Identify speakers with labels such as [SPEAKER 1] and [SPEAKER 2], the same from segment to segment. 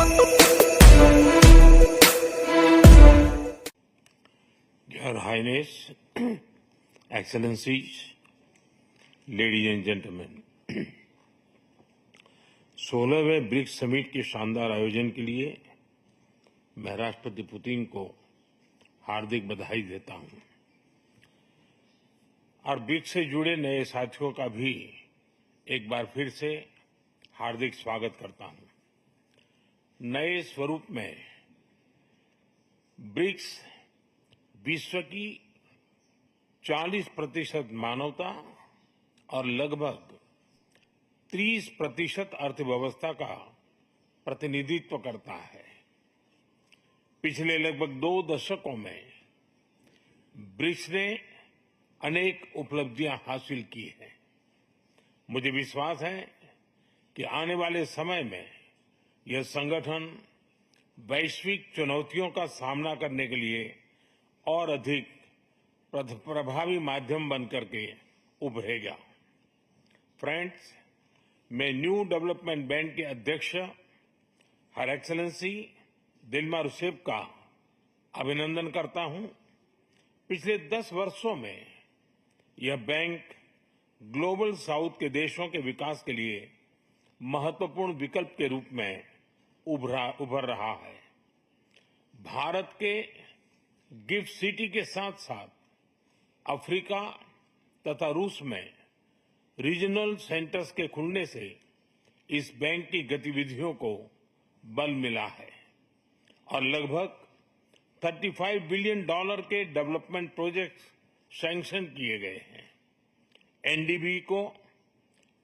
[SPEAKER 1] Your Highness, Excellencies, ladies and gentlemen, 16वें BRICS summit के शानदार आयोजन के लिए मैं राष्ट्रपति पुतिन को हार्दिक बधाई देता हूं और ब्रिक्स से जुड़े नए साथियों का भी एक बार फिर से हार्दिक स्वागत करता हूं। नए स्वरूप में ब्रिक्स विश्व की 40% मानवता और लगभग 30% अर्थव्यवस्था का प्रतिनिधित्व करता है। पिछले लगभग 2 दशकों में ब्रिक्स ने अनेक उपलब्धियां हासिल की हैं। मुझे विश्वास है कि आने वाले समय में यह संगठन वैश्विक चुनौतियों का सामना करने के लिए और अधिक प्रभावी माध्यम बनकर के उभरेगा। फ्रेंड्स, मैं न्यू डेवलपमेंट बैंक के अध्यक्ष हर एक्सेलेंसी दिल्मा रूसेफ का अभिनंदन करता हूं। पिछले 10 वर्षों में यह बैंक ग्लोबल साउथ के देशों के विकास के लिए महत्वपूर्ण विकल्प के रूप में उभर रहा है। भारत के गिफ्ट सिटी के साथ साथ अफ्रीका तथा रूस में रीजनल सेंटर्स के खुलने से इस बैंक की गतिविधियों को बल मिला है और लगभग $35 बिलियन के डेवलपमेंट प्रोजेक्ट्स सैंक्शन किए गए हैं। एनडीबी को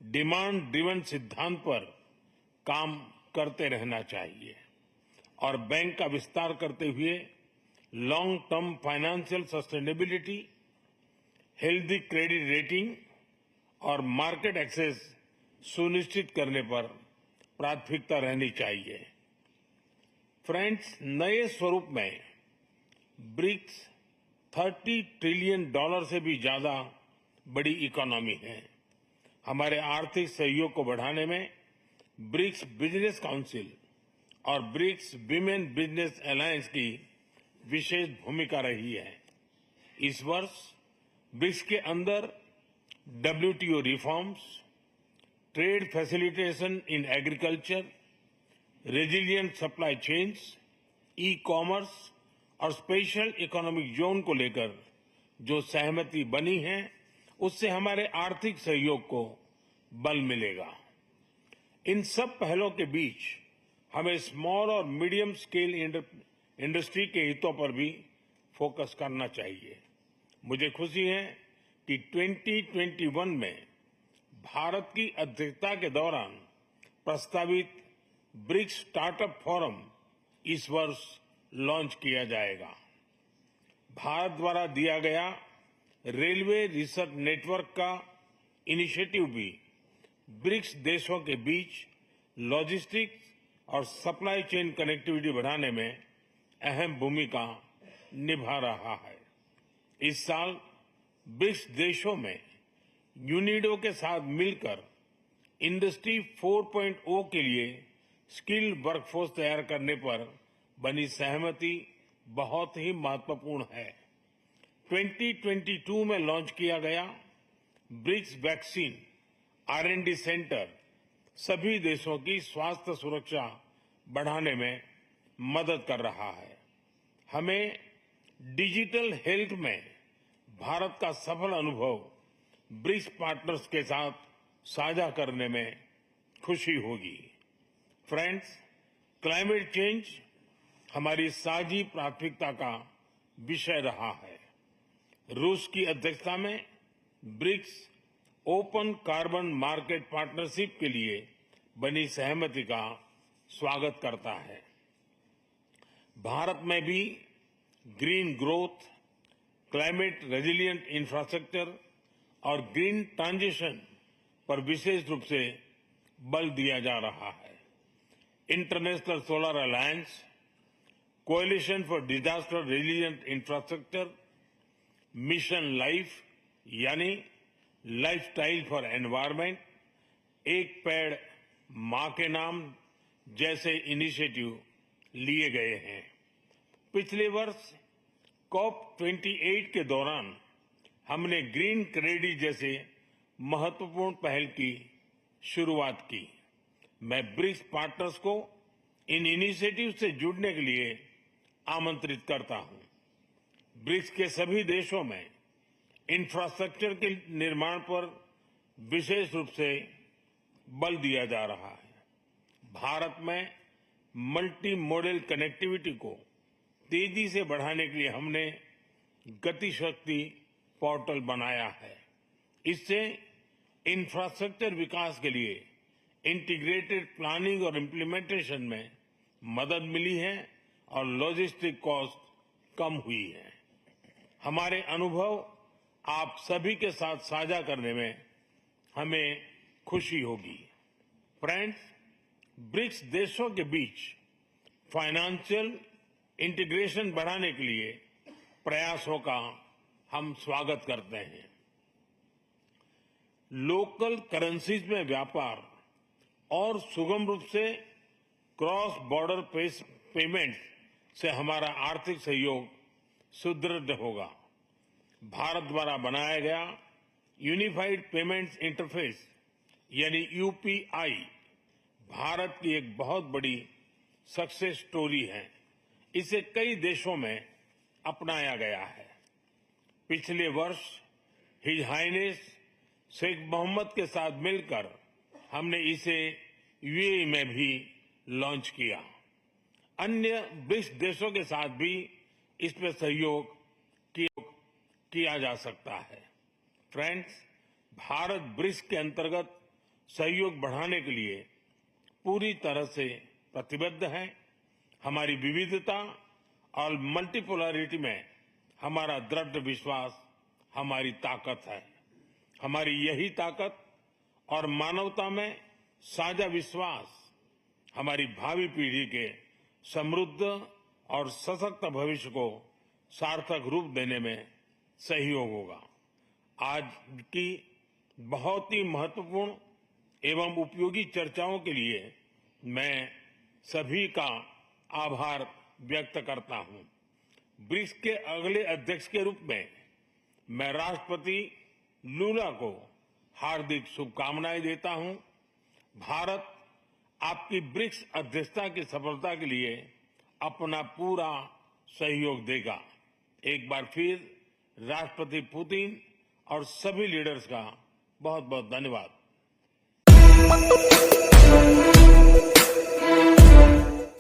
[SPEAKER 1] डिमांड ड्रिवन सिद्धांत पर काम करते रहना चाहिए और बैंक का विस्तार करते हुए long term financial sustainability, healthy credit rating और मार्केट एक्सेस सुनिश्चित करने पर प्राथमिकता रहनी चाहिए। फ्रेंड्स, नए स्वरूप में ब्रिक्स $30 ट्रिलियन से भी ज्यादा बड़ी इकोनॉमी है। हमारे आर्थिक सहयोग को बढ़ाने में ब्रिक्स बिजनेस काउंसिल और ब्रिक्स विमेन बिजनेस अलायंस की विशेष भूमिका रही है। इस वर्ष ब्रिक्स के अंदर WTO reforms, trade facilitation in agriculture, resilient supply chains, e commerce और स्पेशल इकोनॉमिक जोन को लेकर जो सहमति बनी है, उससे हमारे आर्थिक सहयोग को बल मिलेगा। इन सब पहलों के बीच हमें स्मॉल और मीडियम स्केल इंडस्ट्री के हितों पर भी फोकस करना चाहिए। मुझे खुशी है कि 2021 में भारत की अध्यक्षता के दौरान प्रस्तावित ब्रिक्स स्टार्टअप फोरम इस वर्ष लॉन्च किया जाएगा। भारत द्वारा दिया गया रेलवे रिसर्च नेटवर्क का इनिशिएटिव भी ब्रिक्स देशों के बीच लॉजिस्टिक्स और सप्लाई चेन कनेक्टिविटी बढ़ाने में अहम भूमिका निभा रहा है। इस साल ब्रिक्स देशों में यूनिडो के साथ मिलकर इंडस्ट्री 4.0 के लिए स्किल्ड वर्कफोर्स तैयार करने पर बनी सहमति बहुत ही महत्वपूर्ण है। 2022 में लॉन्च किया गया ब्रिक्स वैक्सीन R&D सेंटर सभी देशों की स्वास्थ्य सुरक्षा बढ़ाने में मदद कर रहा है। हमें डिजिटल हेल्थ में भारत का सफल अनुभव ब्रिक्स पार्टनर्स के साथ साझा करने में खुशी होगी। फ्रेंड्स, क्लाइमेट चेंज हमारी साझी प्राथमिकता का विषय रहा है। रूस की अध्यक्षता में BRICS open carbon market partnership के लिए बनी सहमति का स्वागत करता है। भारत में भी green growth, climate resilient infrastructure और ग्रीन ट्रांजिशन पर विशेष रूप से बल दिया जा रहा है। International solar alliance, coalition for disaster resilient infrastructure, mission life यानी लाइफस्टाइल फॉर एनवायरमेंट, एक पेड़ मां के नाम जैसे इनिशिएटिव लिए गए हैं। पिछले वर्ष COP28 के दौरान हमने ग्रीन क्रेडिट जैसे महत्वपूर्ण पहल की शुरुआत की। मैं ब्रिक्स पार्टनर्स को इन इनिशिएटिव से जुड़ने के लिए आमंत्रित करता हूं। ब्रिक्स के सभी देशों में इंफ्रास्ट्रक्चर के निर्माण पर विशेष रूप से बल दिया जा रहा है। भारत में मल्टी मॉडल कनेक्टिविटी को तेजी से बढ़ाने के लिए हमने गति शक्ति पोर्टल बनाया है। इससे इंफ्रास्ट्रक्चर विकास के लिए इंटीग्रेटेड प्लानिंग और इम्प्लीमेंटेशन में मदद मिली है और लॉजिस्टिक कॉस्ट कम हुई है। हमारे अनुभव आप सभी के साथ साझा करने में हमें खुशी होगी। फ्रेंड्स, ब्रिक्स देशों के बीच फाइनेंशियल इंटीग्रेशन बढ़ाने के लिए प्रयासों का हम स्वागत करते हैं। लोकल करेंसीज में व्यापार और सुगम रूप से क्रॉस बॉर्डर पेमेंट से हमारा आर्थिक सहयोग सुदृढ़ होगा। भारत द्वारा बनाया गया यूनिफाइड पेमेंट्स इंटरफेस यानी यूपीआई भारत की एक बहुत बड़ी सक्सेस स्टोरी है। इसे कई देशों में अपनाया गया है। पिछले वर्ष हिज हाइनेस शेख मोहम्मद के साथ मिलकर हमने इसे यूएई में भी लॉन्च किया। अन्य ब्रिक्स देशों के साथ भी इसमें सहयोग किया जा सकता है। फ्रेंड्स, भारत ब्रिक्स के अंतर्गत सहयोग बढ़ाने के लिए पूरी तरह से प्रतिबद्ध है। हमारी विविधता और मल्टीपोलरिटी में हमारा दृढ़ विश्वास हमारी ताकत है। हमारी यही ताकत और मानवता में साझा विश्वास हमारी भावी पीढ़ी के समृद्ध और सशक्त भविष्य को सार्थक रूप देने में सहयोग होगा। आज की बहुत ही महत्वपूर्ण एवं उपयोगी चर्चाओं के लिए मैं सभी का आभार व्यक्त करता हूं। ब्रिक्स के अगले अध्यक्ष के रूप में मैं राष्ट्रपति लूला को हार्दिक शुभकामनाएं देता हूं। भारत आपकी ब्रिक्स अध्यक्षता की सफलता के लिए अपना पूरा सहयोग देगा। एक बार फिर राष्ट्रपति पुतिन और सभी लीडर्स का बहुत बहुत धन्यवाद।